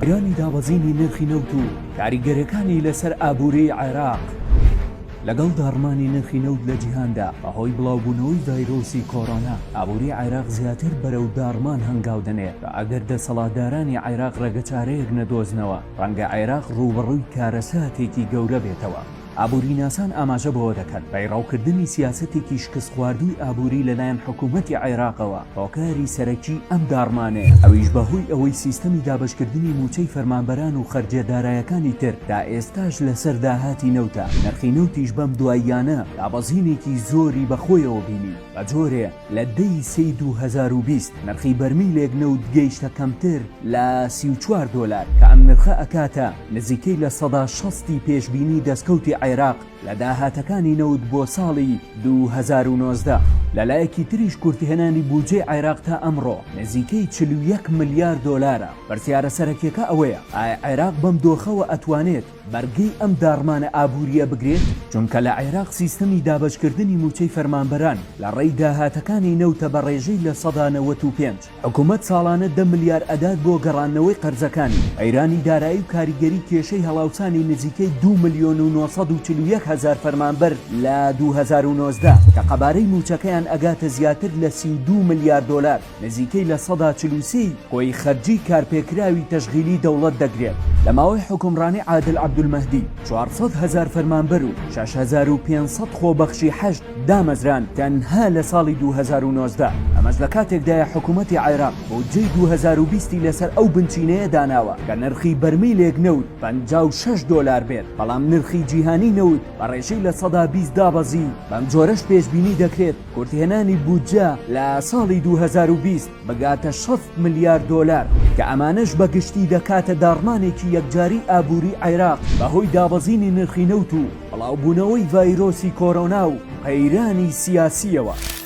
ئێرانی دابەزینی نرخی نەوت و کاریگەرەکانی لەسەر ئابوورەی عێراق لەگەڵ داڕمانی نرخی نەوت لە جیهاندا بەهۆی بڵاوبوونەوەی ڤایرۆسی کۆڕۆنا ئابووری عێراق زیاتر بەرەو داڕمان هەنگاو دەنێت و ئەگەر دەسەڵاتدارانی عێراق ڕێگەچارەیەک نەدۆزنەوە ڕەنگە عێراق ڕوبەڕووی کارەساتێکی گەورە بێتەوە. ئابووری ناسان ئاماژە بەوە دەکەن بەیڕاوکردنی سیاسەتێکی شکست خواردووی ئابووری لەلایەن حکوومەتی عێراقەوە هۆکاری سەرەکی ئەم داڕمانەیە، ئەویش بەهۆی ئەوەی سیستەمی دابەشکردنی موچەی فەرمانبەران و خەرجێدارایەکانی تر تا ئێستاش لەسەر داهاتی نەوتە. نرخی نەوتیش بەم دواییانە دابەزینێکی زۆری بەخۆیەوە بینی. بە جۆرێ لە دەی سەی 2020 نرخی بەرمیلێک نەوت گەیشتە کەمتر لە 34 دۆلار کە ئەم نرخە ئەکاتە نزیکەی لە 160 پێشبینی دەستکەوتی عێراق لە داهاتەکانی نەوت بۆ ساڵی 2019. لەلایەکی تریش کورتهێنانی بودجێ عێراق تا ئەمڕۆ نزیکەی 41 ملیار دۆلارە. پرسیارە سەرەکیەکە ئەوەیە ئایا عێراق بەم دۆخەوە ئەتوانێت بەرگەی ئەم داڕمانە ئابووریە بگرێت؟ چونکە لە عێراق سیستەمی دابەشکردنی موچەی فەرمانبەران لە ڕێی داهاتەکانی نەوتە بە ڕێژەی لە 95. حکوومەت ساڵانە 10 ملیار ئەدات بۆ گەڕانەوەی قەرزەکانی. ئەیرانی دارایی و کاریگەری کێشەی هەڵاوسانی نزیکەی 2 ملیۆن و 941 هەزار فەرمانبەر لە 2019 کە قەبارەی موچەکەیان ئەگاتە زیاتر لە 32 ملیار دۆلار، نزیکەی لە 143 خۆی خەرجی کارپێکراوی تەشغیلی دەوڵەت دەگرێت. لە ماوەی حکومڕانی عادل عەبدولمەهدی 400 هەزار فەرمانبەر و 6500 خۆبەخشی حەشت دامەزران تەنها لە ساڵی 2019. ئەمەش لە کاتێکدایە حکوومەتی عێراق بودجەی 2020 لەسەر ئەو بنچینەیە داناوە کە نرخی بەرمیلێک نەوت 56 دۆلار بێت، بەڵام نرخی جیهانی نەوت بە ڕێژەی لە 120 دابەزی. بەم جۆرەش پێشبینی دەکرێت کورتهێنانی بودجە لە ساڵی 2020 بگاتە 60 ملیار دۆلار کە ئەمانەش بەگشتی دەکاتە داڕمانێکی یەکجاری ئابووری عێراق بەهۆی دابەزینی نرخی نەوت و بڵاوبوونەوەی ڤایرۆسی کۆڕۆنا و قەیرانی سیاسیەوە.